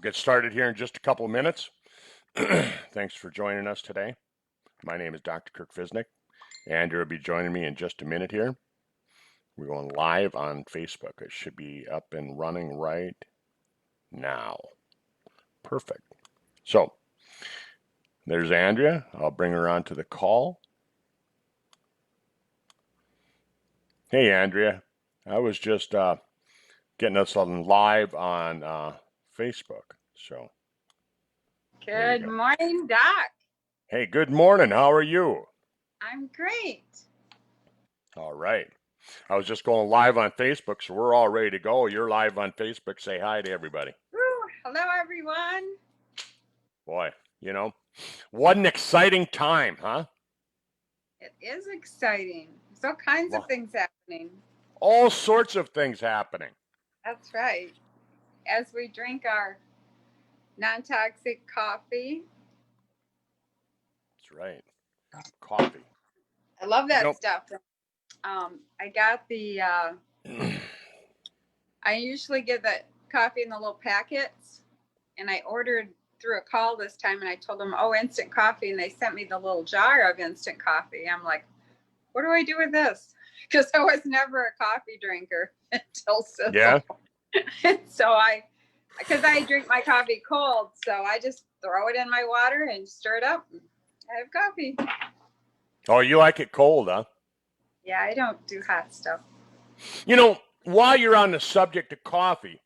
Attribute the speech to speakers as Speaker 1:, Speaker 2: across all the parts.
Speaker 1: Get started here in just a couple of minutes. Thanks for joining us today. My name is Dr. Kirk Fisnick. Andrew will be joining me in just a minute here. We're going live on Facebook. It should be up and running right now. Perfect. So there's Andrea. I'll bring her onto the call. Hey, Andrea. I was just getting us on live on Facebook. So there you
Speaker 2: Good
Speaker 1: go.
Speaker 2: morning, Doc.
Speaker 1: Hey, good morning. How are you?
Speaker 2: I'm great.
Speaker 1: All right. I was just going live on Facebook, so we're all ready to go. You're live on Facebook. Say hi to everybody.
Speaker 2: Woo. Hello, everyone.
Speaker 1: Boy, what an exciting time, huh?
Speaker 2: It is exciting. There's all kinds of
Speaker 1: Well,
Speaker 2: things happening.
Speaker 1: all sorts of things happening.
Speaker 2: That's right. As we drink our non-toxic coffee.
Speaker 1: That's right. Coffee.
Speaker 2: I love
Speaker 1: You
Speaker 2: that
Speaker 1: know,
Speaker 2: stuff. I got the, I usually get the coffee in the little packets, and I ordered through a call this time, and I told them, oh, instant coffee, and they sent me the little jar of instant coffee. I'm like, what do I do with this? Because I was never a coffee drinker until Sizzle.
Speaker 1: yeah.
Speaker 2: So because I drink my coffee cold, so I just throw it in my water and stir it up. I have coffee.
Speaker 1: Oh, you like it cold, huh?
Speaker 2: Yeah, I don't do hot stuff.
Speaker 1: While you're on the subject of coffee,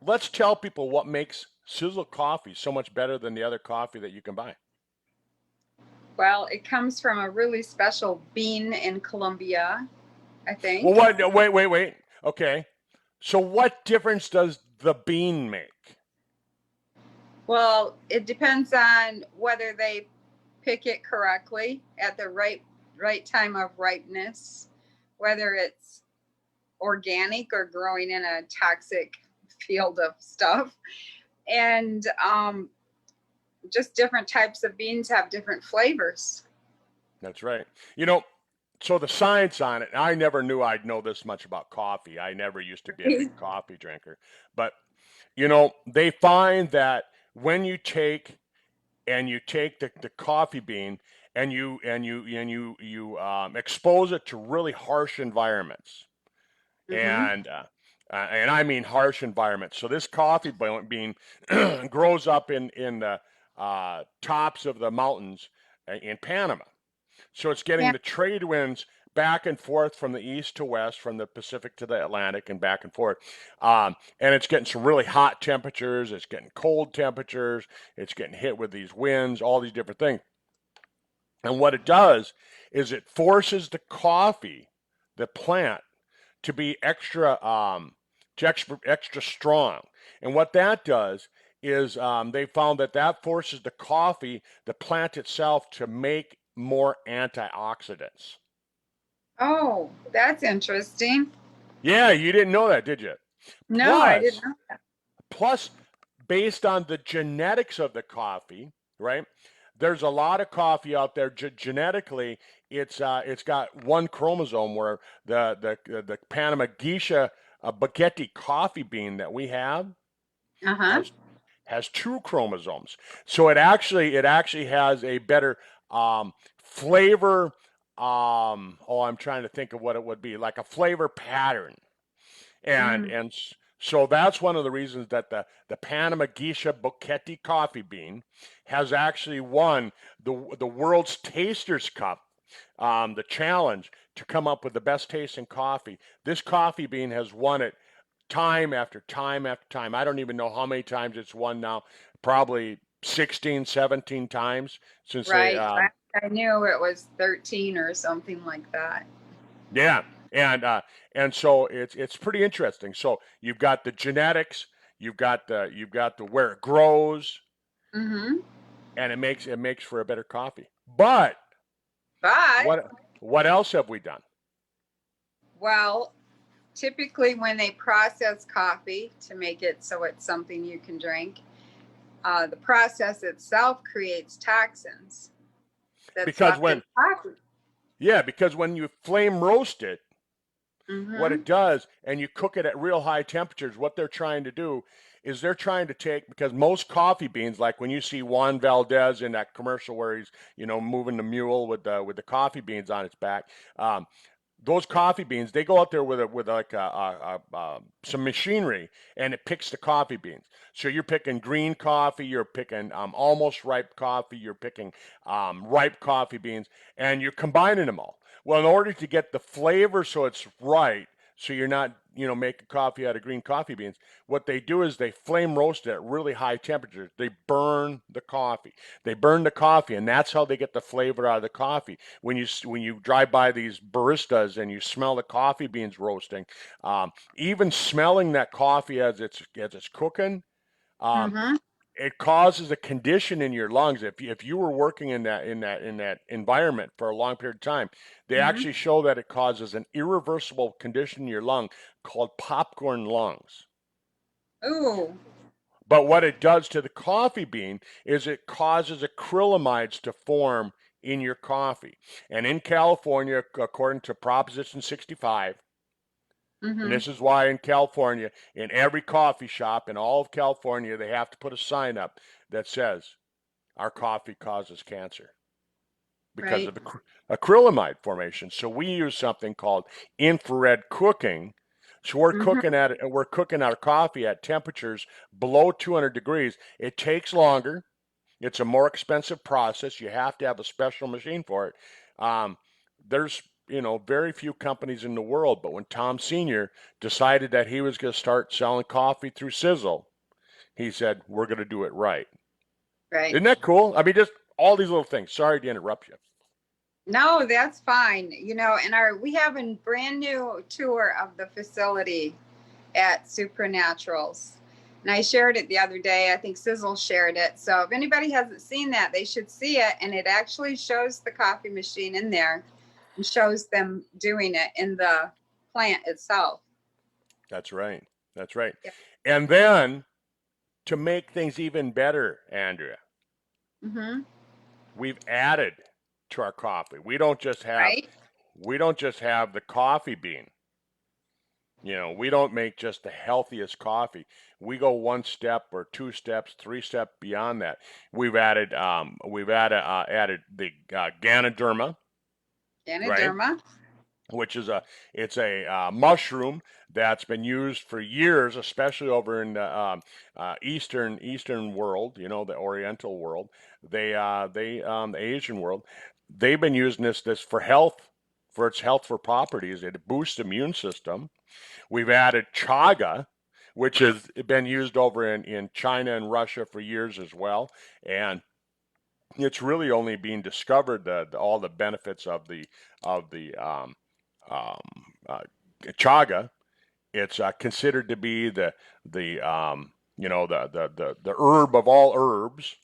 Speaker 1: let's tell people what makes Sizzle coffee so much better than the other coffee that you can buy.
Speaker 2: Well, it comes from a really special bean in Colombia, I think.
Speaker 1: Well, what? Wait. Okay. So what difference does the bean make?
Speaker 2: Well, it depends on whether they pick it correctly at the right time of ripeness, whether it's organic or growing in a toxic field of stuff. And just different types of beans have different flavors.
Speaker 1: That's right. So the science on it, I never knew I'd know this much about coffee. I never used to be a big coffee drinker. But, they find that when you take the coffee bean and you expose it to really harsh environments,
Speaker 2: Mm-hmm.
Speaker 1: and I mean harsh environments. So this coffee bean grows up in the tops of the mountains in Panama. So it's getting
Speaker 2: Yeah.
Speaker 1: the trade winds back and forth from the east to west, from the Pacific to the Atlantic, and back and forth. And it's getting some really hot temperatures. It's getting cold temperatures. It's getting hit with these winds, all these different things. And what it does is it forces the coffee, the plant, to be extra strong. And what that does is they found that forces the coffee, the plant itself, to make more antioxidants.
Speaker 2: Oh, that's interesting.
Speaker 1: Yeah, you didn't know that, did you?
Speaker 2: No, I didn't
Speaker 1: Plus,
Speaker 2: know that.
Speaker 1: plus, based on the genetics of the coffee, right? There's a lot of coffee out there. Genetically, it's got one chromosome where the Panama Geisha Baguetti coffee bean that we have
Speaker 2: Uh-huh.
Speaker 1: has two chromosomes. So it actually has a better flavor. I'm trying to think of what it would be, like a flavor pattern. And
Speaker 2: Mm.
Speaker 1: and so that's one of the reasons that the Panama Geisha Bocchetti coffee bean has actually won the world's Tasters Cup, the challenge to come up with the best tasting coffee. This coffee bean has won it time after time after time. I don't even know how many times it's won now. Probably 16, 17 times since they
Speaker 2: Right. I knew it was 13 or something like that.
Speaker 1: yeah, and so it's pretty interesting. So you've got the genetics, you've got the where it grows,
Speaker 2: Mm-hmm.
Speaker 1: and it makes for a better coffee. But
Speaker 2: But,
Speaker 1: what else have we done?
Speaker 2: well, typically when they process coffee to make it so it's something you can drink, the process itself creates toxins that's
Speaker 1: Because
Speaker 2: left in
Speaker 1: when
Speaker 2: coffee.
Speaker 1: yeah, because when you flame roast it, what
Speaker 2: Mm-hmm.
Speaker 1: it does, and you cook it at real high temperatures, what they're trying to do is they're trying to take, because most coffee beans, like when you see Juan Valdez in that commercial where he's, moving the mule with the coffee beans on its back, um, those coffee beans, they go out there with like some machinery, and it picks the coffee beans. So you're picking green coffee, you're picking almost ripe coffee, you're picking ripe coffee beans, and you're combining them all. Well, in order to get the flavor so it's right, so you're not making coffee out of green coffee beans, what they do is they flame roast it at really high temperatures. They burn the coffee. They burn the coffee, and that's how they get the flavor out of the coffee. When you drive by these baristas and you smell the coffee beans roasting, even smelling that coffee as it's cooking, um,
Speaker 2: Mm-hmm.
Speaker 1: it causes a condition in your lungs. If you were working in that environment for a long period of time, they
Speaker 2: Mm-hmm.
Speaker 1: actually show that it causes an irreversible condition in your lung called popcorn lungs.
Speaker 2: Ooh.
Speaker 1: But what it does to the coffee bean is it causes acrylamides to form in your coffee. And in California, according to Proposition 65, and
Speaker 2: Mm-hmm.
Speaker 1: this is why in California, in every coffee shop in all of California, they have to put a sign up that says, our coffee causes cancer because
Speaker 2: Right.
Speaker 1: of acrylamide formation. So we use something called infrared cooking. So
Speaker 2: Mm-hmm.
Speaker 1: we're cooking our coffee at temperatures below 200 degrees. It takes longer. It's a more expensive process. You have to have a special machine for it. There's very few companies in the world, but when Tom Sr. decided that he was going to start selling coffee through Sizzle, he said, "We're going to do it right."
Speaker 2: Right.
Speaker 1: Isn't that cool? I mean, just all these little things. Sorry to interrupt you.
Speaker 2: No, that's fine. And we have a brand new tour of the facility at Supranaturals. And I shared it the other day. I think Sizzle shared it. So if anybody hasn't seen that, they should see it. And it actually shows the coffee machine in there and shows them doing it in the plant itself.
Speaker 1: That's right. That's right.
Speaker 2: Yeah.
Speaker 1: And then to make things even better, Andrea,
Speaker 2: Mm-hmm.
Speaker 1: we've added to our coffee.
Speaker 2: Right?
Speaker 1: We don't just have the coffee bean. We don't make just the healthiest coffee. We go one step or two steps, three steps beyond that. We've added the Ganoderma, right?
Speaker 2: Ganoderma.
Speaker 1: Which is a mushroom that's been used for years, especially over in the eastern world, the Oriental world. The Asian world. They've been using this for health, for its healthful properties. It boosts the immune system. We've added chaga, which has been used over in China and Russia for years as well, and it's really only being discovered all the benefits of the um, uh, chaga. It's considered to be the herb of all herbs.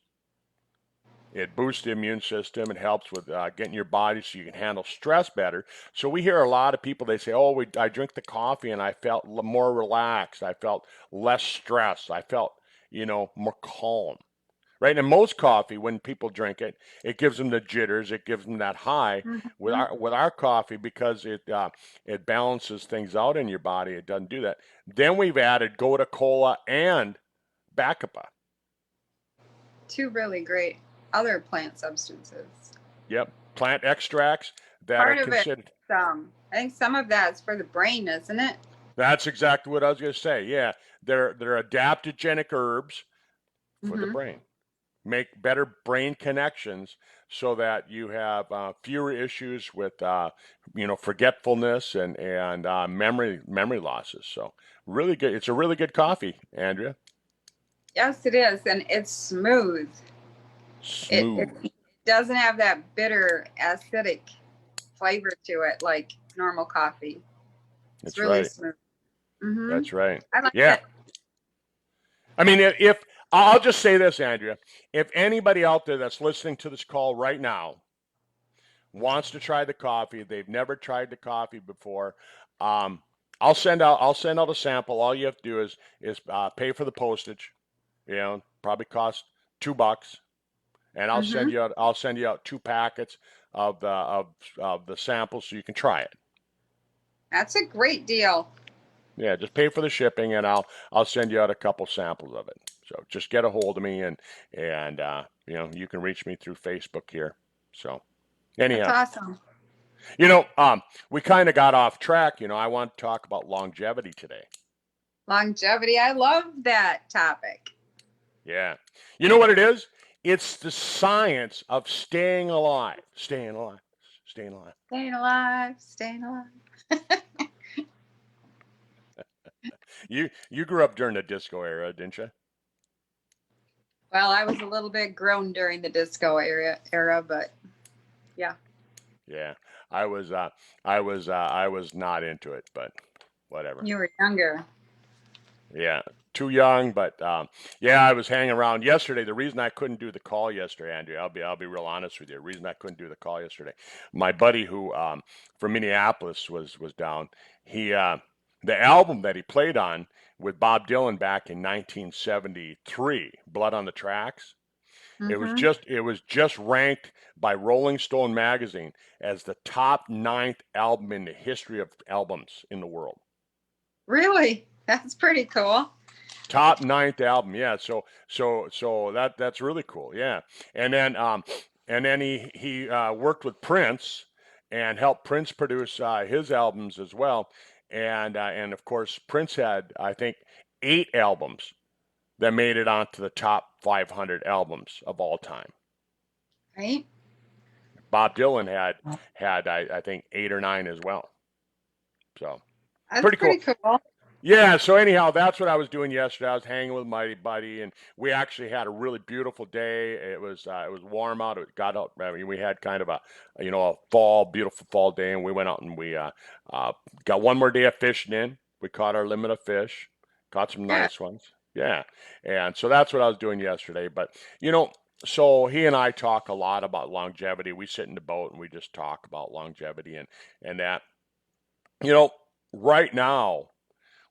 Speaker 1: It boosts the immune system. It helps with getting your body so you can handle stress better. So we hear a lot of people, they say, "Oh, I drink the coffee and I felt more relaxed. I felt less stress. I felt, more calm." Right? And most coffee, when people drink it, it gives them the jitters. It gives them that high. With
Speaker 2: Mm-hmm.
Speaker 1: our coffee, because it balances things out in your body, it doesn't do that. Then we've added Gotu Kola and Bacopa.
Speaker 2: Two really great other plant substances.
Speaker 1: Yep, plant extracts that are
Speaker 2: Part of it,
Speaker 1: considered.
Speaker 2: I think some of that is for the brain, isn't it?
Speaker 1: That's exactly what I was going to say. Yeah, they're adaptogenic herbs for the
Speaker 2: Mm-hmm.
Speaker 1: brain. Make better brain connections so that you have fewer issues with forgetfulness and memory losses. So really good. It's a really good coffee, Andrea.
Speaker 2: Yes, it is. And it's smooth. It
Speaker 1: Smooth.
Speaker 2: doesn't have that bitter, acidic flavor to it like normal coffee. It's
Speaker 1: That's
Speaker 2: really
Speaker 1: right.
Speaker 2: smooth. Mm-hmm.
Speaker 1: That's right.
Speaker 2: I like
Speaker 1: Yeah.
Speaker 2: it.
Speaker 1: I mean, if I'll just say this, Andrea, if anybody out there that's listening to this call right now wants to try the coffee, they've never tried the coffee before, um, I'll send out a sample. All you have to do is pay for the postage. Probably cost $2, and
Speaker 2: Mm-hmm.
Speaker 1: I'll send you out two packets of the samples so you can try it.
Speaker 2: That's a great deal.
Speaker 1: Yeah, just pay for the shipping, and I'll send you out a couple samples of it. So just get a hold of me, and you can reach me through Facebook here. So
Speaker 2: That's
Speaker 1: anyhow,
Speaker 2: awesome.
Speaker 1: you know, um, we kind of got off track. I want to talk about longevity today.
Speaker 2: Longevity. I love that topic.
Speaker 1: Yeah, you know what it is? It's the science of staying alive, staying alive, staying alive.
Speaker 2: Staying alive, staying alive.
Speaker 1: You grew up during the disco era, didn't you?
Speaker 2: Well, I was a little bit grown during the disco era, but yeah,
Speaker 1: Yeah, I was I was not into it, but whatever.
Speaker 2: you were younger.
Speaker 1: Yeah, too young, but yeah, I was hanging around yesterday. The reason I couldn't do the call yesterday, Andrew, I'll be real honest with you. The reason I couldn't do the call yesterday, my buddy who from Minneapolis was down. He the album that he played on with Bob Dylan back in 1973, Blood on the Tracks.
Speaker 2: Mm-hmm.
Speaker 1: It was just ranked by Rolling Stone magazine as the top ninth album in the history of albums in the world.
Speaker 2: Really? That's pretty cool.
Speaker 1: Top ninth album, yeah. So that's really cool, yeah. And then he worked with Prince and helped Prince produce his albums as well. And of course Prince had, I think, 8 albums that made it onto the top 500 albums of all time.
Speaker 2: Right?
Speaker 1: Bob Dylan had I think 8 or 9 as well. So
Speaker 2: That's
Speaker 1: pretty
Speaker 2: pretty
Speaker 1: cool.
Speaker 2: cool.
Speaker 1: Yeah, so anyhow, that's what I was doing yesterday. I was hanging with my buddy, and we actually had a really beautiful day. It was warm out. It got out. I mean, we had kind of a beautiful fall day, and we went out and we uh, got one more day of fishing in. We caught our limit of fish, caught some
Speaker 2: Yeah.
Speaker 1: nice ones. Yeah, and so that's what I was doing yesterday. But you know, so he and I talk a lot about longevity. We sit in the boat and we just talk about longevity and that. You know, right now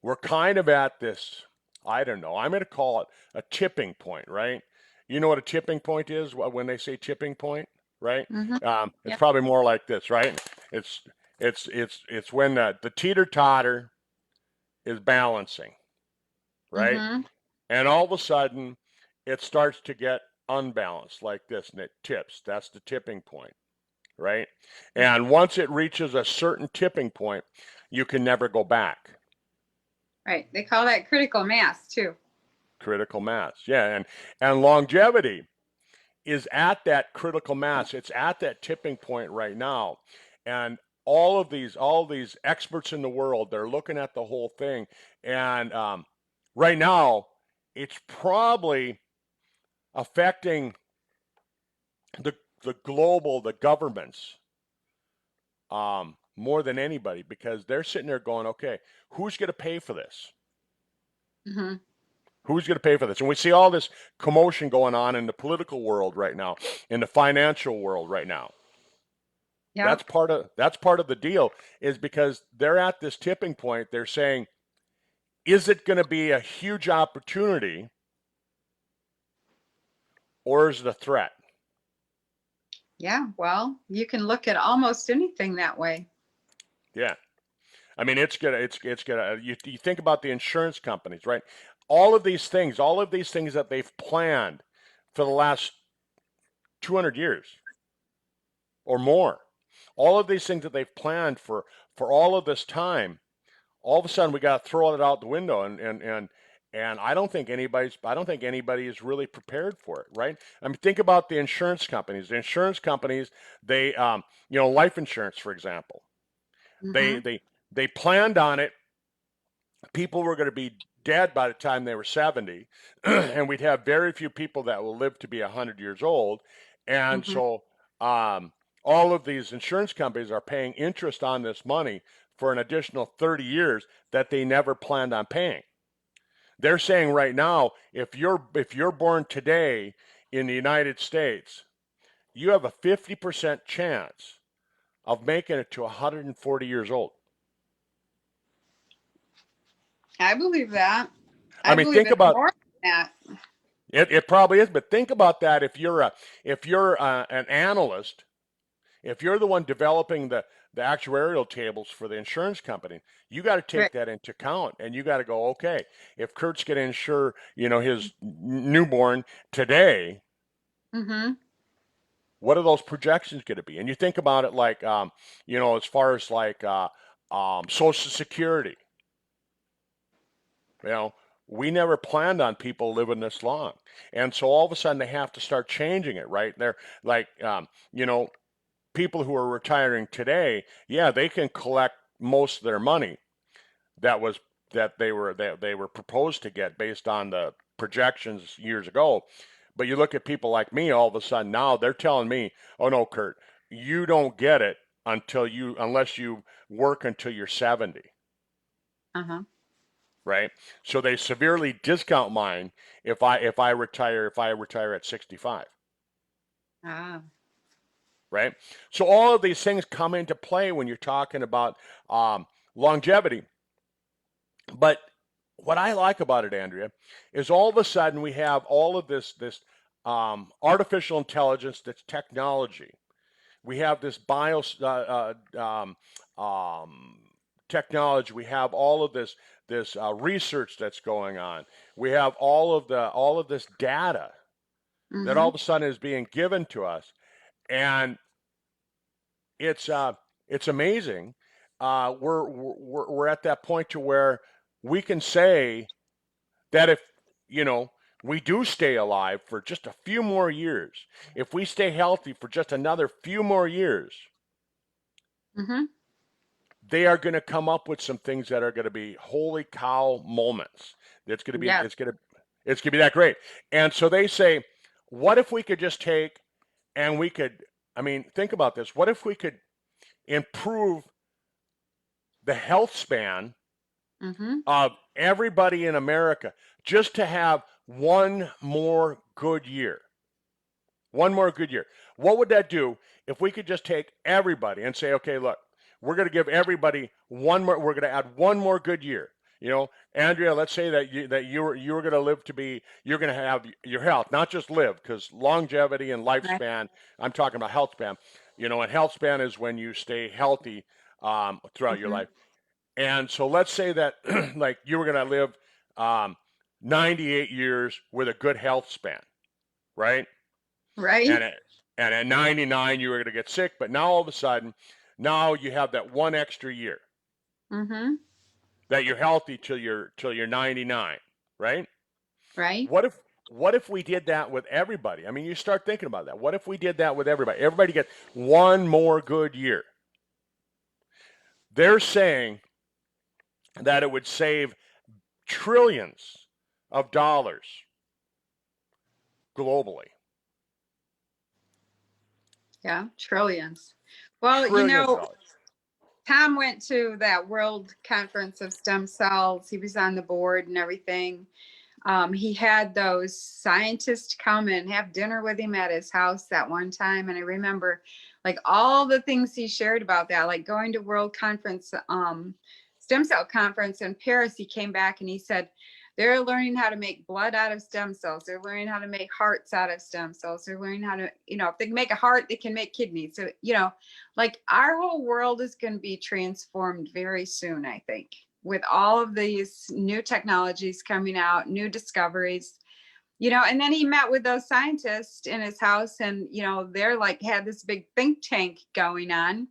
Speaker 1: we're kind of at this, I don't know, I'm going to call it a tipping point, right? You know what a tipping point is when they say tipping point, right?
Speaker 2: Mm-hmm.
Speaker 1: It's
Speaker 2: Yeah.
Speaker 1: probably more like this, right? It's it's when the teeter totter is balancing, right?
Speaker 2: Mm-hmm.
Speaker 1: And all of a sudden it starts to get unbalanced like this and it tips. That's the tipping point, right? And once it reaches a certain tipping point, you can never go back.
Speaker 2: Right. They call that critical mass too.
Speaker 1: Critical mass. Yeah, and longevity is at that critical mass. It's at that tipping point right now. And all these experts in the world, they're looking at the whole thing. And right now, it's probably affecting the the governments more than anybody because they're sitting there going, okay, who's going to pay for this?
Speaker 2: Mm-hmm.
Speaker 1: Who's going to pay for this? And we see all this commotion going on in the political world right now, in the financial world right now.
Speaker 2: Yep.
Speaker 1: That's part of the deal is because they're at this tipping point. They're saying, is it going to be a huge opportunity or is it a threat?
Speaker 2: Yeah. Well, you can look at almost anything that way.
Speaker 1: Yeah. I mean, it's gonna. You think about the insurance companies, right? All of these things that they've planned for the last 200 years or more. All of these things that they've planned for all of this time, all of a sudden we got to throw it out the window, and I don't think anybody is really prepared for it, right? I mean, think about the insurance companies. The insurance companies, they, life insurance, for example, they
Speaker 2: Mm-hmm.
Speaker 1: they they planned on it. People were going to be dead by the time they were 70, and we'd have very few people that will live to be 100 years old, and
Speaker 2: Mm-hmm.
Speaker 1: so um, all of these insurance companies are paying interest on this money for an additional 30 years that they never planned on paying. They're saying right now, if you're born today in the United States, you have a 50% chance of making it to 140 years old.
Speaker 2: I believe that.
Speaker 1: I
Speaker 2: I
Speaker 1: mean,
Speaker 2: believe
Speaker 1: think
Speaker 2: it's
Speaker 1: about
Speaker 2: more than that.
Speaker 1: it probably is, but think about that if you're an analyst, if you're the one developing the actuarial tables for the insurance company. You got to take
Speaker 2: Right.
Speaker 1: that into account, and you got to go, okay, if Kurt's going to insure, his newborn today,
Speaker 2: Mm-hmm.
Speaker 1: what are those projections going to be? And you think about it like, as far as like Social Security, you know, we never planned on people living this long, and so all of a sudden they have to start changing it, right? They're like, people who are retiring today, yeah, they can collect most of their money that was that they were proposed to get based on the projections years ago. But you look at people like me, all of a sudden now they're telling me, "Oh no, Kurt, you don't get it unless you work until you're 70."
Speaker 2: Uh-huh.
Speaker 1: Right? So they severely discount mine if I retire at 65.
Speaker 2: Ah.
Speaker 1: Right? So all of these things come into play when you're talking about longevity. But what I like about it, Andrea, is all of a sudden we have all of this artificial intelligence, that's technology. We have this technology. We have all of this research that's going on. We have all of this data that all
Speaker 2: Mm-hmm.
Speaker 1: of a sudden is being given to us, and it's uh, it's amazing. We're at that point to where we can say that if you know we do stay alive for just a few more years, if we stay healthy for just another few more years,
Speaker 2: Mm-hmm.
Speaker 1: they are going to come up with some things that are going to be holy cow moments. It's going to be
Speaker 2: Yes.
Speaker 1: it's going to be that great. And so they say, what if we could just take and we could, I mean, think about this. What if we could improve the health span
Speaker 2: Mm-hmm.
Speaker 1: of everybody in America just to have one more good year? One more good year. What would that do if we could just take everybody and say, okay, look, we're going to give everybody one more. We're going to add one more good year. Andrea, let's say that you're going to live to be. You're going to have your health, not just live, because longevity and
Speaker 2: Right.
Speaker 1: lifespan. I'm talking about health span. And health span is when you stay healthy throughout your
Speaker 2: Mm-hmm.
Speaker 1: life. And so let's say that like you were going to live um, 98 years with a good health span, right?
Speaker 2: Right.
Speaker 1: and at, and at 99 you were going to get sick, but now all of a sudden, now you have that one extra year
Speaker 2: Mm-hmm.
Speaker 1: that you're healthy till you're 99, right?
Speaker 2: Right.
Speaker 1: What if we did that with everybody? I mean, you start thinking about that. What if we did that with everybody? Everybody gets one more good year. They're saying that it would save trillions of dollars globally.
Speaker 2: Yeah. Trillions. Well,
Speaker 1: Trillions of dollars.
Speaker 2: Tom went to that World Conference of Stem Cells. He was on the board and everything. He had those scientists come and have dinner with him at his house that one time. And I remember like all the things he shared about that, like going to World Conference, Stem Cell Conference in Paris. He came back and he said, they're learning how to make blood out of stem cells. They're learning how to make hearts out of stem cells. They're learning how to, if they can make a heart, they can make kidneys. So, like our whole world is going to be transformed very soon, I think, with all of these new technologies coming out, new discoveries, and then he met with those scientists in his house and, they're like had this big think tank going on.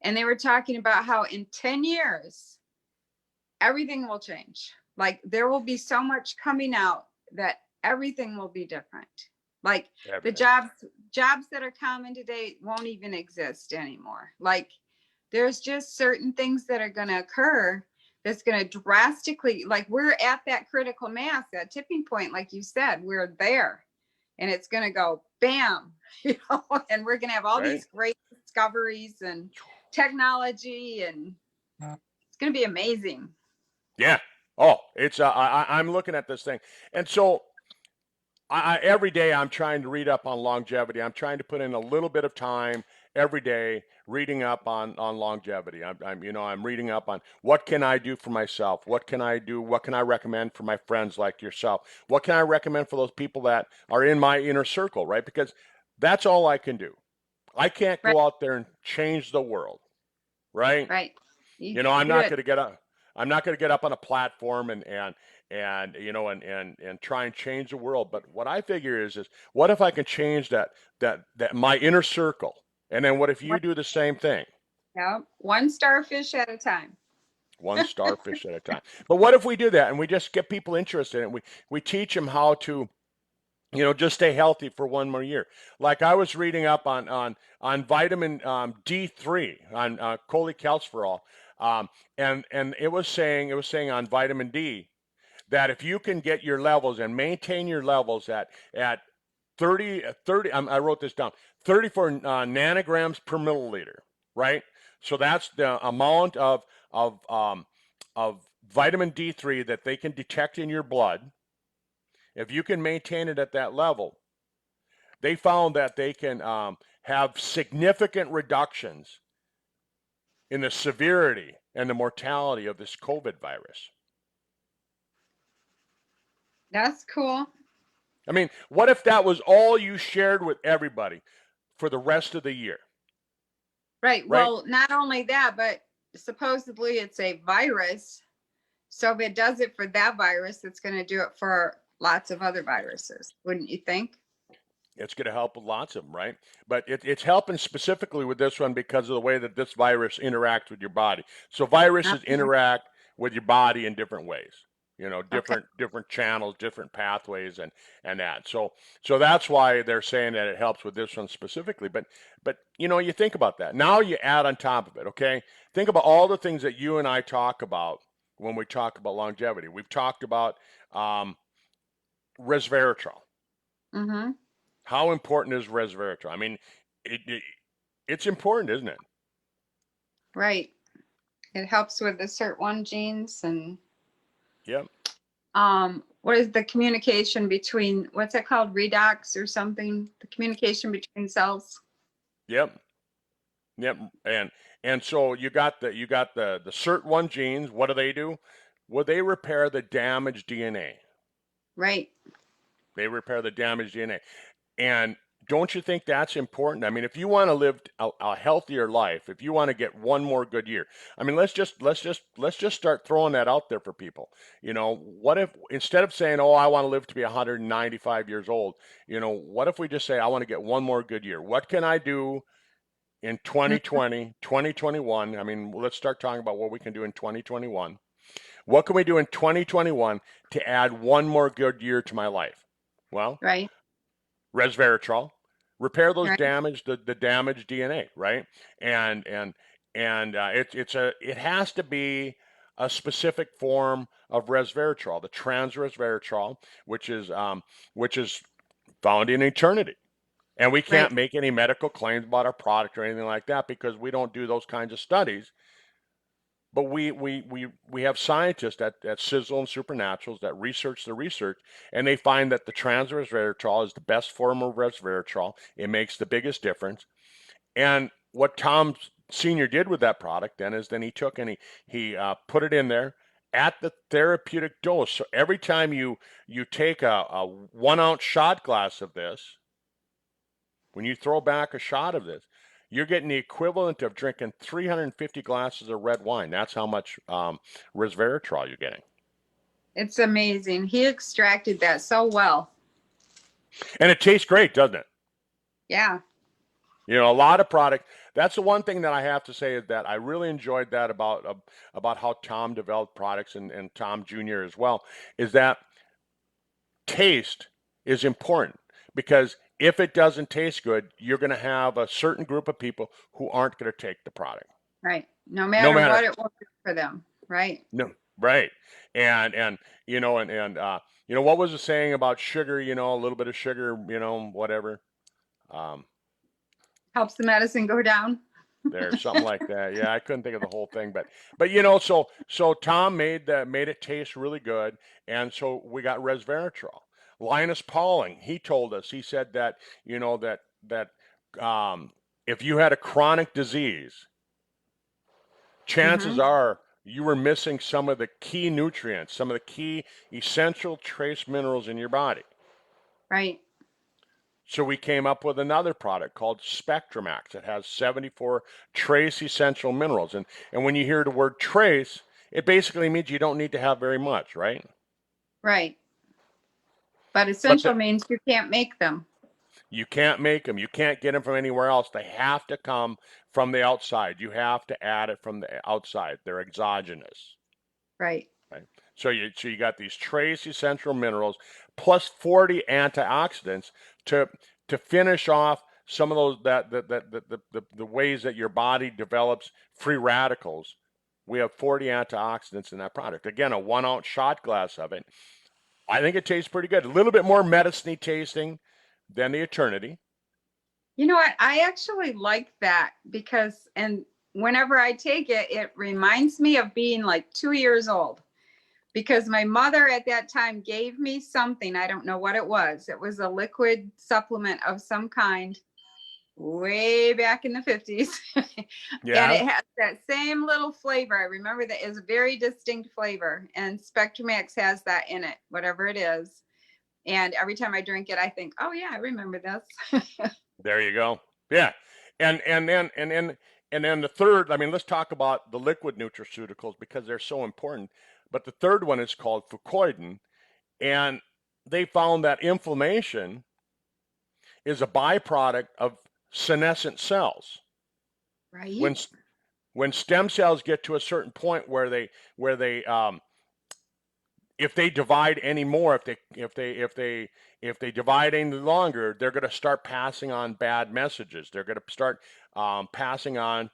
Speaker 2: And they were talking about how in 10 years, everything will change. Like there will be so much coming out that everything will be different. Like the
Speaker 1: Everything.
Speaker 2: jobs that are common today won't even exist anymore. Like there's just certain things that are going to occur that's going to drastically, like we're at that critical mass, that tipping point, like you said, we're there, and it's going to go bam, and we're going to have all
Speaker 1: Right?
Speaker 2: these great discoveries and technology, and it's going to be amazing.
Speaker 1: Yeah. Oh, it's I'm looking at this thing, and so every day I'm trying to read up on longevity. I'm trying to put in a little bit of time every day reading up on longevity. I'm reading up on what can I do for myself? What can I do? What can I recommend for my friends like yourself? What can I recommend for those people that are in my inner circle, right? Because that's all I can do. I can't
Speaker 2: Right.
Speaker 1: go out there and change the world, right?
Speaker 2: Right. You
Speaker 1: You know,
Speaker 2: can
Speaker 1: I'm
Speaker 2: do
Speaker 1: not
Speaker 2: it.
Speaker 1: going to get up. I'm not going to get up on a platform and you know and try and change the world. But what I figure is what if I can change that my inner circle, and then what if you
Speaker 2: One,
Speaker 1: do the same thing?
Speaker 2: yeah, one starfish at a time.
Speaker 1: One starfish at a time. But what if we do that and we just get people interested and we teach them how to just stay healthy for one more year. Like I was reading up on vitamin D3 on cholecalciferol, um, and it was saying on vitamin D that if you can get your levels and maintain your levels at 30, I wrote this down, 34 nanograms per milliliter, right? So that's the amount of vitamin D3 that they can detect in your blood. If you can maintain it at that level, they found that they can have significant reductions in the severity and the mortality of this COVID virus.
Speaker 2: That's cool.
Speaker 1: I mean, what if that was all you shared with everybody for the rest of the year,
Speaker 2: Right.
Speaker 1: right?
Speaker 2: Well, not only that, but supposedly it's a virus. So if it does it for that virus, it's going to do it for lots of other viruses, wouldn't you think?
Speaker 1: It's going to help with lots of them, right? But it's helping specifically with this one because of the way that this virus interacts with your body. So viruses
Speaker 2: Uh-huh.
Speaker 1: interact with your body in different ways.
Speaker 2: Okay.
Speaker 1: Different channels, different pathways, and that. So that's why they're saying that it helps with this one specifically. But you think about that. Now you add on top of it, okay? Think about all the things that you and I talk about when we talk about longevity. We've talked about resveratrol.
Speaker 2: Mm-hmm.
Speaker 1: How important is resveratrol? I mean, it it's important, isn't it?
Speaker 2: Right. It helps with the SIRT1 genes and
Speaker 1: Yep,
Speaker 2: what is the communication between what's that called? Redox or something? The communication between cells.
Speaker 1: yep, yep. And so you got the SIRT1 genes. What do? Well, they repair the damaged DNA.
Speaker 2: Right.
Speaker 1: They repair the damaged DNA. And don't you think that's important? I mean, if you want to live a healthier life, if you want to get one more good year, I mean, let's just start throwing that out there for people. What if instead of saying, "Oh, I want to live to be 195 years old," what if we just say, "I want to get one more good year. What can I do in
Speaker 2: Mhm.
Speaker 1: 2020, 2021?" I mean, let's start talking about what we can do in 2021. What can we do in 2021 to add one more good year to my life? Well,
Speaker 2: Right.
Speaker 1: resveratrol, repair those
Speaker 2: Right.
Speaker 1: the damaged DNA, right? And and it has to be a specific form of resveratrol, the trans resveratrol, which is found in eternity. And we
Speaker 2: Right.
Speaker 1: can't make any medical claims about our product or anything like that because we don't do those kinds of studies. But we have scientists at Sizzle and Supernaturals that research the research, and they find that the trans resveratrol is the best form of resveratrol. It makes the biggest difference. And what Tom Senior did with that product then he took and he put it in there at the therapeutic dose. So every time you take a 1 ounce shot glass of this, when you throw back a shot of this, you're getting the equivalent of drinking 350 glasses of red wine. That's how much resveratrol you're getting.
Speaker 2: It's amazing. He extracted that so well.
Speaker 1: And it tastes great, doesn't it?
Speaker 2: Yeah.
Speaker 1: A lot of product. That's the one thing that I have to say is that I really enjoyed that about how Tom developed products and Tom Jr. as well, is that taste is important because if it doesn't taste good, you're going to have a certain group of people who aren't going to take the product.
Speaker 2: Right. No
Speaker 1: No
Speaker 2: matter
Speaker 1: matter
Speaker 2: what it will do for them. Right.
Speaker 1: No, right. And what was the saying about sugar? A little bit of sugar, whatever. Um,
Speaker 2: Helps the medicine go down.
Speaker 1: there's something like that. Yeah, I couldn't think of the whole thing, but so Tom made it taste really good, and so we got resveratrol. Linus Pauling, he told us, he said that that um, if you had a chronic disease, chances
Speaker 2: Mm-hmm.
Speaker 1: are you were missing some of the key nutrients, some of the key essential trace minerals in your body.
Speaker 2: Right.
Speaker 1: So we came up with another product called Spectramax. It has 74 trace essential minerals. And when you hear the word trace, it basically means you don't need to have very much, right?
Speaker 2: Right. But
Speaker 1: But
Speaker 2: essential means you can't make them.
Speaker 1: you can't make them. You can't get them from anywhere else. They have to come from the outside. You have to add it from the outside. They're exogenous.
Speaker 2: Right.
Speaker 1: Right? So you got these trace essential minerals plus 40 antioxidants to to finish off some of those the ways that your body develops free radicals. We have 40 antioxidants in that product. Again, a 1 ounce shot glass of it. I think it tastes pretty good. A little bit more medicine-y tasting than the Eternity.
Speaker 2: You know what? I actually like that because, and whenever I take it, it reminds me of being like 2 years old because my mother at that time gave me something. I don't know what it was. It was a liquid supplement of some kind way back in the 50s. And it
Speaker 1: Yeah.
Speaker 2: has that same little flavor. I remember that is a very distinct flavor. And Spectramax has that in it, whatever it is. And every time I drink it, I think, oh, yeah, I remember this.
Speaker 1: There you go. Yeah. And then the third, I mean, let's talk about the liquid nutraceuticals because they're so important. But the third one is called fucoidan, and they found that inflammation is a byproduct of senescent cells. When
Speaker 2: Right.
Speaker 1: when stem cells get to a certain point where they if they divide anymore, if they divide any longer, they're going to start passing on bad messages. They're going to start passing on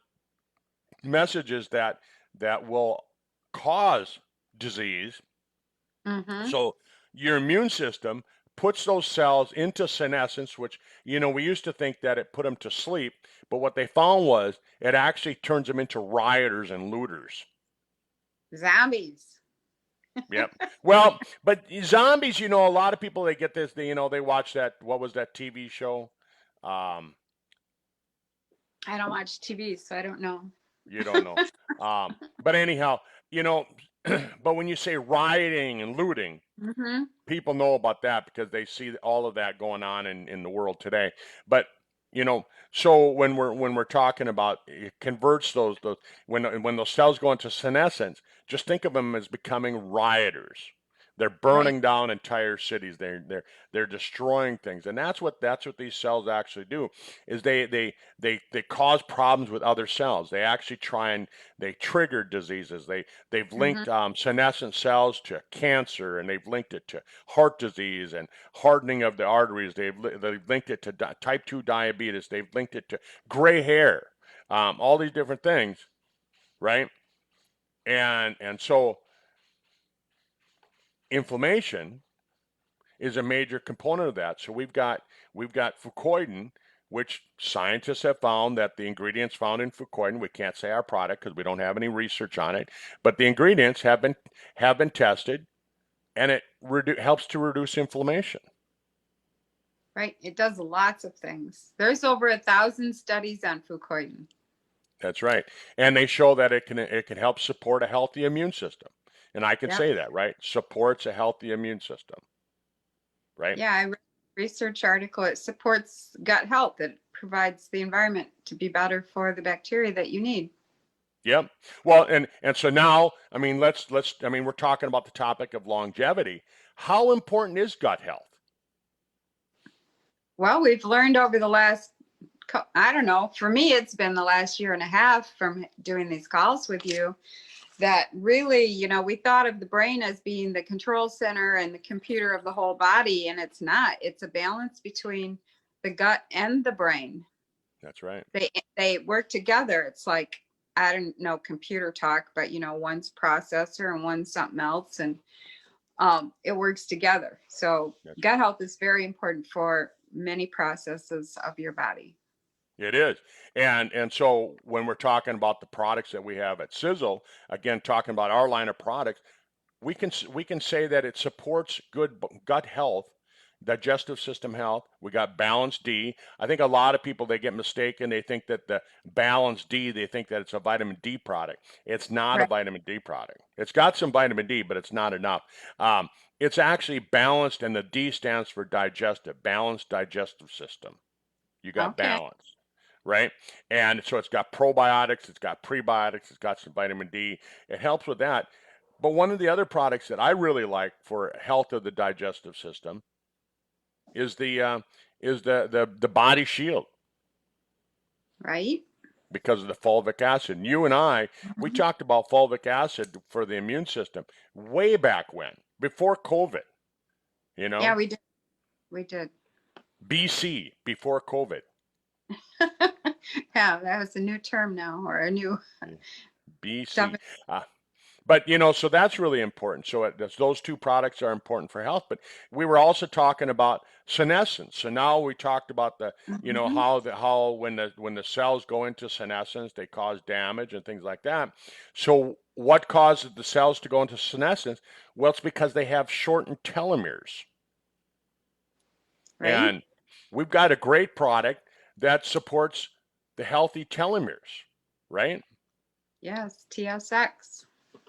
Speaker 1: messages that will cause disease.
Speaker 2: Mm-hmm.
Speaker 1: So your immune system puts those cells into senescence, which we used to think that it put them to sleep, but what they found was it actually turns them into rioters and looters.
Speaker 2: Zombies.
Speaker 1: Yep. Well, but zombies, a lot of people they get this, they watch that what was that TV show? Um,
Speaker 2: I don't watch TV, so I don't know.
Speaker 1: you don't know. But anyhow, you know, but when you say rioting and looting,
Speaker 2: Mm-hmm.
Speaker 1: people know about that because they see all of that going on in the world today. But so when we're talking about it converts those when those cells go into senescence, just think of them as becoming rioters. They're
Speaker 2: Right.
Speaker 1: burning down entire cities. They're destroying things, and that's what these cells actually do. Is they cause problems with other cells. They actually try and they trigger diseases. They've
Speaker 2: Mm-hmm.
Speaker 1: linked senescent cells to cancer, and they've linked it to heart disease and hardening of the arteries. They've linked it to type 2 diabetes. They've linked it to gray hair. All these different things, right? And so inflammation is a major component of that. So we've got fucoidan, which scientists have found that the ingredients found in fucoidan, we can't say our product because we don't have any research on it, but the ingredients have been tested, and it helps to reduce inflammation.
Speaker 2: Right. It does lots of things. There's over 1,000 studies on fucoidan.
Speaker 1: That's right, and they show that it can help support a healthy immune system, and I can
Speaker 2: Yep.
Speaker 1: say that right supports a healthy immune system, right?
Speaker 2: Yeah, I read a research article. It supports gut health. It provides the environment to be better for the bacteria that you need.
Speaker 1: Yep. Well, and so now, I mean, I mean, we're talking about the topic of longevity. How important is gut health?
Speaker 2: Well, we've learned over the last, I don't know, for me, it's been the last year and a half from doing these calls with you that really, we thought of the brain as being the control center and the computer of the whole body, and it's not. It's a balance between the gut and the brain.
Speaker 1: That's right.
Speaker 2: They work together. It's like, I don't know computer talk, but one's processor and one's something else, and it works together. So
Speaker 1: That's
Speaker 2: gut health is very important for many processes of your body.
Speaker 1: It is. And so when we're talking about the products that we have at Sizzle, again, talking about our line of products, we can say that it supports good gut health, digestive system health. We got Balance D. I think a lot of people they get mistaken. They think that the Balance D, they think that it's a vitamin D product. It's not a
Speaker 2: Right.
Speaker 1: vitamin D product. It's got some vitamin D, but it's not enough. Um, it's actually balanced, and the D stands for digestive, balanced digestive system. You got
Speaker 2: Okay.
Speaker 1: balance, right? And so it's got probiotics, it's got prebiotics, it's got some vitamin D. It helps with that. But one of the other products that I really like for health of the digestive system is the body shield
Speaker 2: Right.
Speaker 1: because of the fulvic acid. And you and I, we
Speaker 2: Mhm.
Speaker 1: talked about fulvic acid for the immune system way back when, before COVID, you
Speaker 2: Yeah,
Speaker 1: know,
Speaker 2: we did. We did.
Speaker 1: BC, before COVID.
Speaker 2: Yeah, that was a new term now, or a new
Speaker 1: BC.
Speaker 2: definition.
Speaker 1: Uh, But so that's really important. So those two products are important for health. But we were also talking about senescence. So now we talked about the
Speaker 2: Mhm.
Speaker 1: how when the cells go into senescence, they cause damage and things like that. So what causes the cells to go into senescence? Well, it's because they have shortened telomeres.
Speaker 2: Right.
Speaker 1: And we've got a great product that supports the healthy telomeres, right?
Speaker 2: Yes, TSX.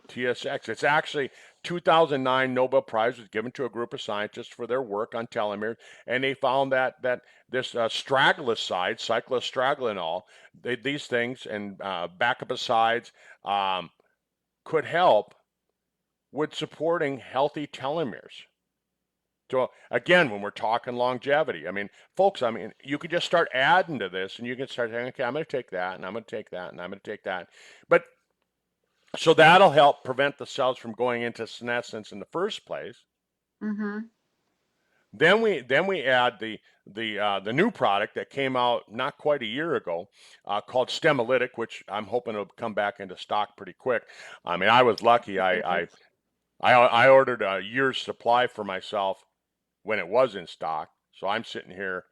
Speaker 1: TSX. It's actually 2009 Nobel Prize was given to a group of scientists for their work on telomeres, and they found that this astragaloside, cycloastragenol, these things and backup could help with supporting healthy telomeres. So again, when we're talking longevity, I mean, folks, I mean, you could just start adding to this, and you can start saying, okay, I'm going to take that, and I'm going to take that, and I'm going to take that. But so that'll help prevent the cells from going into senescence in the first place.
Speaker 2: Mm-hmm.
Speaker 1: Then we add the new product that came out not quite a year ago, called Stemolytic, which I'm hoping will come back into stock pretty quick. I mean, I was lucky. I ordered a year's supply for myself when it was in stock, so I'm sitting here,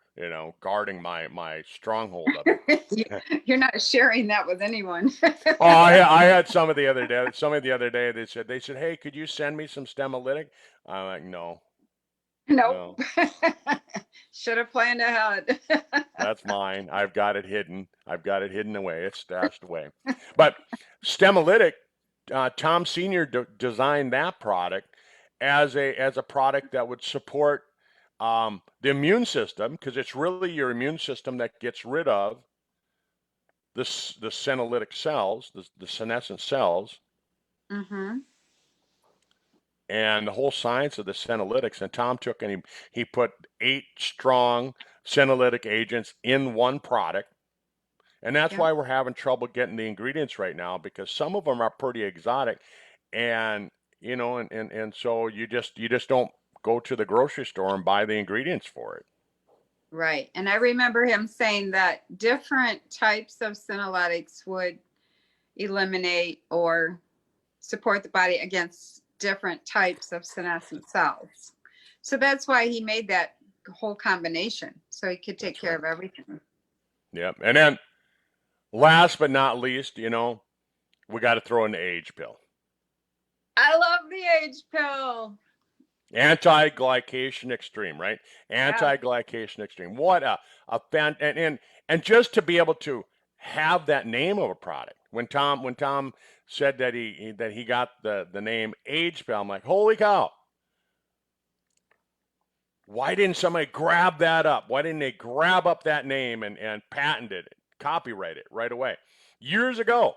Speaker 1: guarding my stronghold of it.
Speaker 2: You're not sharing that with anyone.
Speaker 1: Oh, I had some of the other day. Some of the other day they said, hey, could you send me some Stemolytic? I'm like, no,
Speaker 2: Nope.
Speaker 1: no,
Speaker 2: Should have planned ahead.
Speaker 1: that's mine. I've got it hidden. I've got it hidden away. It's stashed away. But Stemolytic, Tom Senior designed that product as a product that would support the immune system, because it's really your immune system that gets rid of the senolytic cells, the senescent cells,
Speaker 2: Mm-hmm.
Speaker 1: and the whole science of the senolytics. And Tom took and he put 8 strong senolytic agents in one product. And that's
Speaker 2: Yep.
Speaker 1: why we're having trouble getting the ingredients right now, because some of them are pretty exotic. And and so you just don't go to the grocery store and buy the ingredients for it.
Speaker 2: Right. And I remember him saying that different types of senolytics would eliminate or support the body against different types of senescent cells. So that's why he made that whole combination, so he could take
Speaker 1: That's
Speaker 2: care
Speaker 1: right.
Speaker 2: of everything.
Speaker 1: Yep. And then last but not least, we got to throw in the age pill.
Speaker 2: I love the age pill.
Speaker 1: Anti-glycation extreme, right?
Speaker 2: Yeah.
Speaker 1: Anti-glycation extreme. What a fan, and just to be able to have that name of a product. When Tom said that he got the name Age Pill, I'm like, holy cow! Why didn't somebody grab that up? Why didn't they grab up that name and patent it, copyright it right away? Years ago,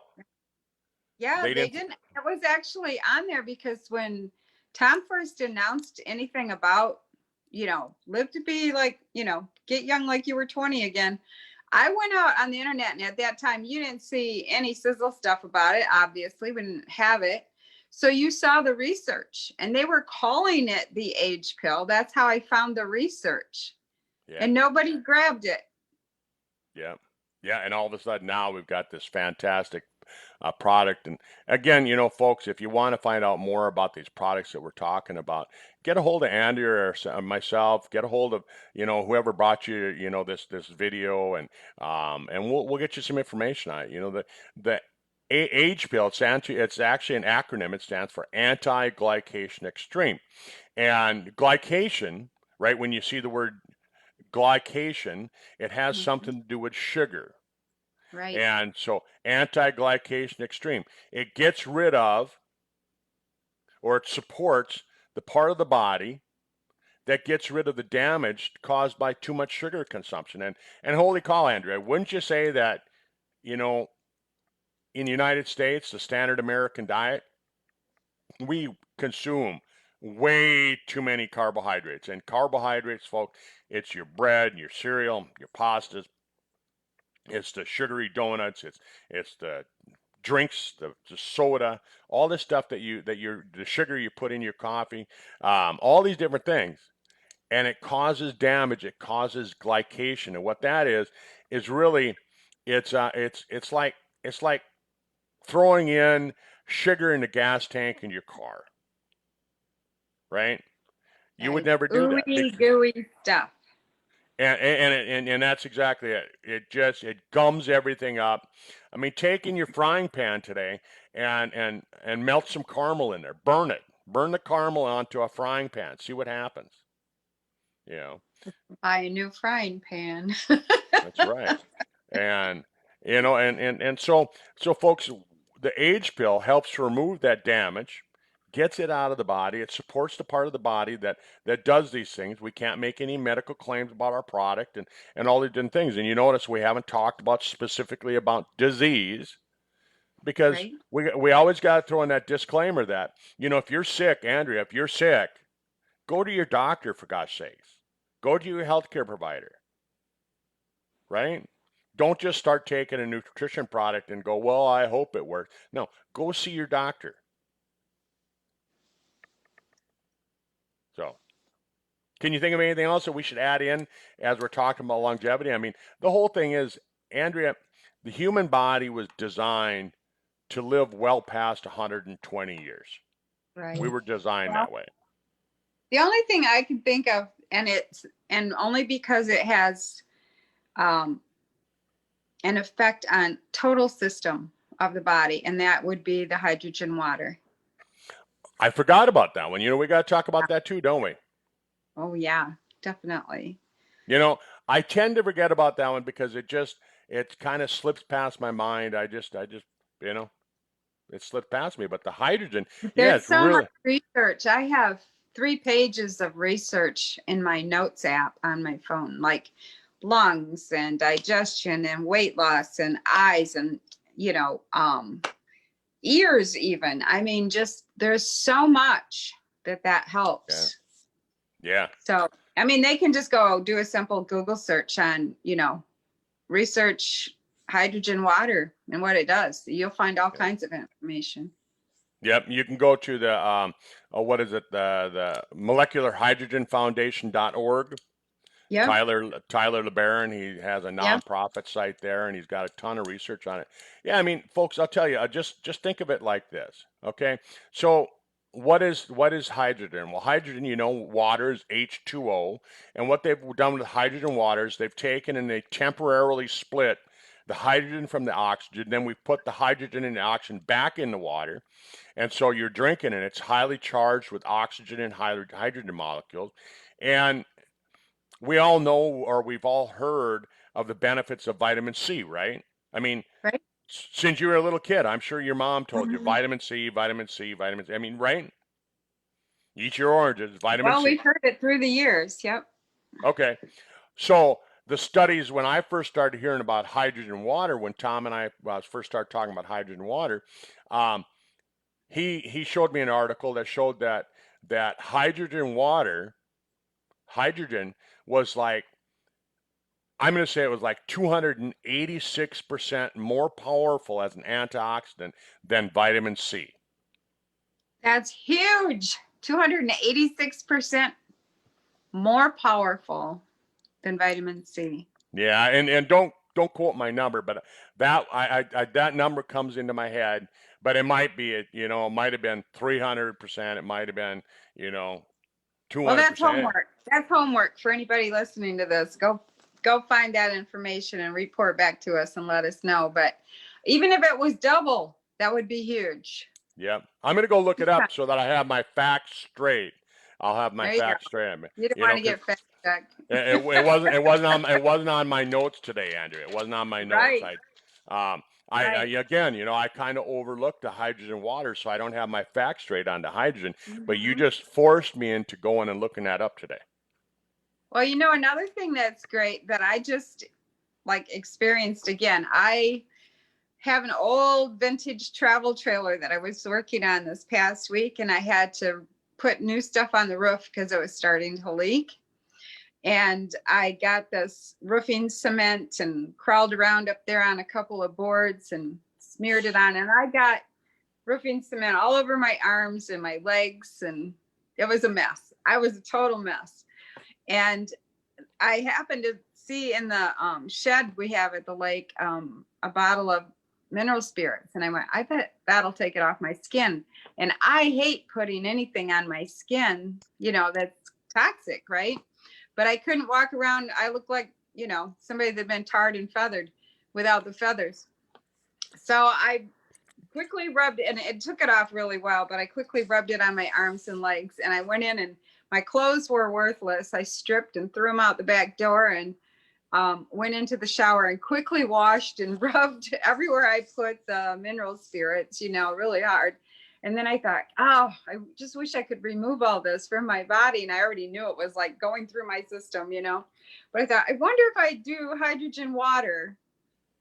Speaker 2: Yeah,
Speaker 1: they
Speaker 2: they
Speaker 1: didn't.
Speaker 2: didn't. It was actually on there because when Tom first announced anything about, live to be like, get young like you were 20 again, I went out on the internet, and at that time, you didn't see any sizzle stuff about it. Obviously, we didn't have it. So you saw the research, and they were calling it the age pill. That's how I found the research,
Speaker 1: Yeah.
Speaker 2: and nobody grabbed it.
Speaker 1: Yeah. Yeah. And all of a sudden now we've got this fantastic product. And again, folks, if you want to find out more about these products that we're talking about, get a hold of Andrea or myself, get a hold of, whoever brought you, this video, and we'll get you some information on it. The age pill, it's actually an acronym. It stands for anti-glycation extreme. And glycation, right, when you see the word glycation, it has
Speaker 2: Mhm.
Speaker 1: something to do with sugar.
Speaker 2: Right.
Speaker 1: And so anti-glycation extreme, it gets rid of, or it supports the part of the body that gets rid of the damage caused by too much sugar consumption. And holy cow, Andrea, wouldn't you say that, you know, in the United States, the standard American diet, we consume way too many carbohydrates. And carbohydrates, folks, it's your bread, your cereal, your pastas, it's the sugary donuts, it's the drinks, the soda, all this stuff the sugar you put in your coffee, all these different things, and it causes damage. It causes glycation, and what that is really, it's like throwing in sugar in the gas tank in your car, right? You would
Speaker 2: Right.
Speaker 1: never do that.
Speaker 2: Ooey gooey stuff.
Speaker 1: And that's exactly it. It gums everything up. I mean, take in your frying pan today and melt some caramel in there. Burn it. Burn the caramel onto a frying pan. See what happens. You know,
Speaker 2: Buy a new frying pan.
Speaker 1: that's right. And so folks, the age pill helps remove that damage, gets it out of the body. It supports the part of the body that does these things. We can't make any medical claims about our product and all these different things. And you notice we haven't talked about specifically about disease because
Speaker 2: Right.
Speaker 1: we always got to throw in that disclaimer that, if you're sick, Andrea, if you're sick, go to your doctor for God's sakes. Go to your healthcare provider, right? Don't just start taking a nutrition product and go, well, I hope it works. No, go see your doctor. So, can you think of anything else that we should add in as we're talking about longevity? I mean, the whole thing is, Andrea, the human body was designed to live well past 120 years. We
Speaker 2: Right.
Speaker 1: were designed
Speaker 2: Well,
Speaker 1: that way.
Speaker 2: the only thing I can think of, and only because it has um, an effect on total system of the body, and that would be the hydrogen water.
Speaker 1: I forgot about that one. We got to talk about that too, don't we?
Speaker 2: Oh yeah, definitely.
Speaker 1: You know, I tend to forget about that one because it kind of slips past my mind. You know, it slipped past me. But the hydrogen, yeah,
Speaker 2: There's
Speaker 1: it's
Speaker 2: so much
Speaker 1: really,
Speaker 2: research. I have 3 pages of research in my notes app on my phone, like lungs and digestion and weight loss and eyes and ears even. I mean, just there's so much that
Speaker 1: yeah,
Speaker 2: helps.
Speaker 1: yeah,
Speaker 2: So, I mean, they can just go do a simple Google search on, research hydrogen water and what it does. You'll find all
Speaker 1: yeah.
Speaker 2: kinds of information.
Speaker 1: Yep, you can go to the what is it, the molecularhydrogenfoundation.org.
Speaker 2: Yep.
Speaker 1: Tyler LeBaron, he has a
Speaker 2: Yep.
Speaker 1: nonprofit site there, and he's got a ton of research on it. Yeah, I mean, folks, I'll tell you, just think of it like this, okay? So what is hydrogen? Well, hydrogen, water is H2O, and what they've done with hydrogen water is they've taken and they temporarily split the hydrogen from the oxygen. Then we put the hydrogen and the oxygen back in the water, and so you're drinking it. It's highly charged with oxygen and hydrogen molecules, and we all know or we've all heard of the benefits of vitamin C, right? I mean,
Speaker 2: Right.
Speaker 1: since you were a little kid, I'm sure your mom told you
Speaker 2: Mhm.
Speaker 1: vitamin C, vitamin C, vitamin C. I mean, right? Eat your oranges, vitamin
Speaker 2: Well,
Speaker 1: C.
Speaker 2: we've heard it through the years. Yep.
Speaker 1: Okay. So the studies, when I first started hearing about hydrogen water, when Tom and I first started talking about hydrogen water, um, he showed me an article that showed that hydrogen was like, I'm going to say it was like 286% more powerful as an antioxidant than vitamin C.
Speaker 2: That's huge. 286% more powerful than vitamin C.
Speaker 1: Yeah, and don't quote my number, but that number comes into my head, but it might be it might have been 300%, it might have been,
Speaker 2: Well, that's
Speaker 1: 200%.
Speaker 2: homework. That's homework for anybody listening to this. Go find that information and report back to us and let us know. But even if it was double, that would be huge.
Speaker 1: Yep. I'm going to go look it up so that I have my facts straight. I'll have my
Speaker 2: There you go.
Speaker 1: facts straight.
Speaker 2: You don't want to
Speaker 1: Because
Speaker 2: get fact checked.
Speaker 1: it wasn't on my notes today, Andrew. It wasn't on my notes.
Speaker 2: Right. Right.
Speaker 1: Again, I kind of overlooked the hydrogen water, so I don't have my facts straight on the hydrogen. But you
Speaker 2: Mhm.
Speaker 1: just forced me into going and looking that up today.
Speaker 2: Well, another thing that's great that I just like experienced again, I have an old vintage travel trailer that I was working on this past week, and I had to put new stuff on the roof because it was starting to leak. And I got this roofing cement and crawled around up there on a couple of boards and smeared it on. And I got roofing cement all over my arms and my legs, and it was a mess. I was a total mess. And I happened to see in the shed we have at the lake a bottle of mineral spirits. And I went, I bet that'll take it off my skin. And I hate putting anything on my skin, that's toxic, right? But I couldn't walk around. I looked like, somebody that had been tarred and feathered without the feathers. So I quickly rubbed it, and it took it off really well, but I quickly rubbed it on my arms and legs. And I went in, and my clothes were worthless. I stripped and threw them out the back door, and went into the shower and quickly washed and rubbed everywhere I put the mineral spirits, really hard. And then I thought, oh, I just wish I could remove all this from my body. And I already knew it was like going through my system. But I thought, I wonder if I do hydrogen water.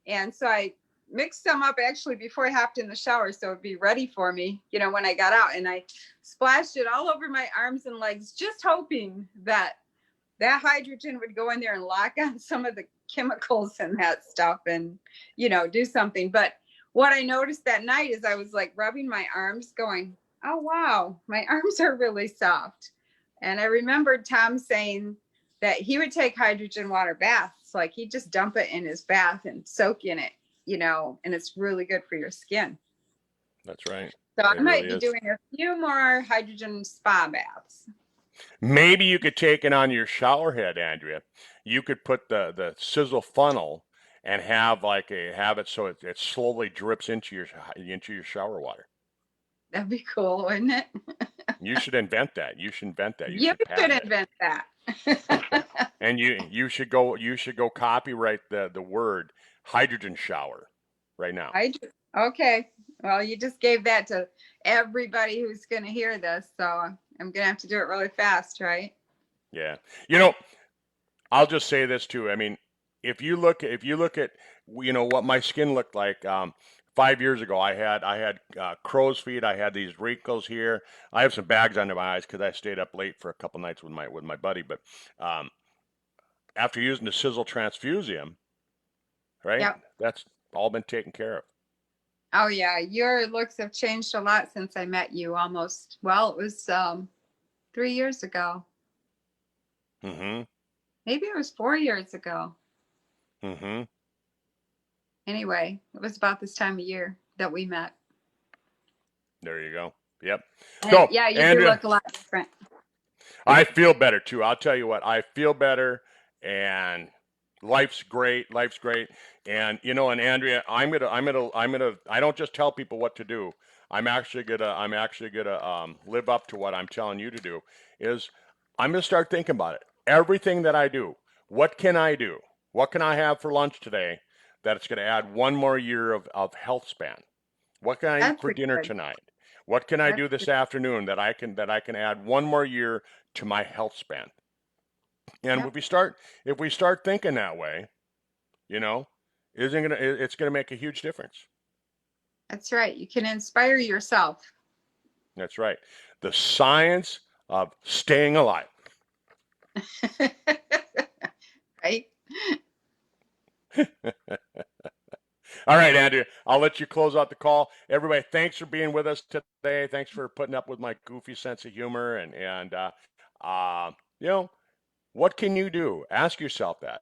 Speaker 2: And so I mixed them up actually before I hopped in the shower, so it'd be ready for me, when I got out. And I splashed it all over my arms and legs, just hoping that hydrogen would go in there and lock on some of the chemicals and that stuff and, do something. But what I noticed that night is I was like rubbing my arms going, oh, wow, my arms are really soft. And I remembered Tom saying that he would take hydrogen water baths. Like he'd just dump it in his bath and soak in it, and it's really good for your skin.
Speaker 1: That's right.
Speaker 2: So I
Speaker 1: It
Speaker 2: might
Speaker 1: really
Speaker 2: be
Speaker 1: is.
Speaker 2: doing a few more hydrogen spa baths.
Speaker 1: Maybe you could take it on your shower head, Andrea. You could put the sizzle funnel and have it so it slowly drips into your shower water.
Speaker 2: That'd be cool, wouldn't it?
Speaker 1: You should invent that. You should invent that. You
Speaker 2: You
Speaker 1: should
Speaker 2: should
Speaker 1: patent it.
Speaker 2: invent that.
Speaker 1: And you should go copyright the word hydrogen shower right now.
Speaker 2: Okay. Well, you just gave that to everybody who's going to hear this. So I'm going to have to do it really fast, right?
Speaker 1: Yeah. You know, I'll just say this too. I mean, if you look at what my skin looked like 5 years ago, I had crow's feet. I had these wrinkles here. I have some bags under my eyes because I stayed up late for a couple nights with my buddy. But um, after using the Sizzle Transfusium, right,
Speaker 2: Yep.
Speaker 1: that's all been taken care of.
Speaker 2: Oh, yeah. Your looks have changed a lot since I met you almost. Well, it was 3 years ago.
Speaker 1: Mm-hmm.
Speaker 2: Maybe it was 4 years ago.
Speaker 1: Mm-hmm.
Speaker 2: Anyway, it was about this time of year that we met.
Speaker 1: There you go. Yep.
Speaker 2: And
Speaker 1: So,
Speaker 2: yeah, you do
Speaker 1: Andrea,
Speaker 2: look a lot different.
Speaker 1: I feel better too. I'll tell you what, I feel better and life's great. Life's great. And Andrea, I don't just tell people what to do. I'm actually gonna live up to what I'm telling you to do is I'm gonna start thinking about it. Everything that I do, what can I do? What can I have for lunch today that it's gonna add one more year of health span? What can I eat
Speaker 2: That's
Speaker 1: for
Speaker 2: pretty
Speaker 1: dinner
Speaker 2: good.
Speaker 1: tonight? What can I
Speaker 2: That's
Speaker 1: do this afternoon that I can add one more year to my health span? And
Speaker 2: Yep.
Speaker 1: if we start thinking that way, you know, isn't gonna it's gonna make a huge difference.
Speaker 2: That's right. You can inspire yourself.
Speaker 1: That's right. The science of staying alive.
Speaker 2: Right?
Speaker 1: All right, Andrea, I'll let you close out the call. Everybody, thanks for being with us today. Thanks for putting up with my goofy sense of humor and uh, you know, what can you do? Ask yourself that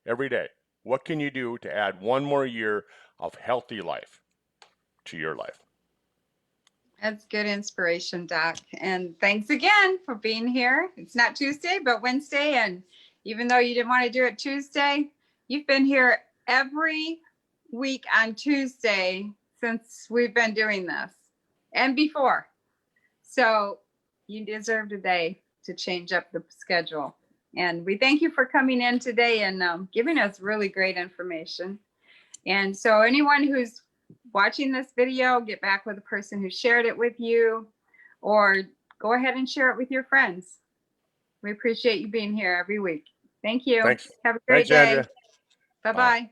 Speaker 1: every day. What can you do to add one more year of healthy life to your life?
Speaker 2: That's good inspiration, Doc. And thanks again for being here. It's not Tuesday, but Wednesday. And even though you didn't want to do it Tuesday, you've been here every week on Tuesday since we've been doing this and before. So you deserve a day to change up the schedule. And we thank you for coming in today and giving us really great information. And so anyone who's watching this video, get back with the person who shared it with you, or go ahead and share it with your friends. We appreciate you being here every week. Thank you.
Speaker 1: Thanks.
Speaker 2: Have a great
Speaker 1: Thanks,
Speaker 2: day.
Speaker 1: Andrea. Bye.
Speaker 2: Bye-bye.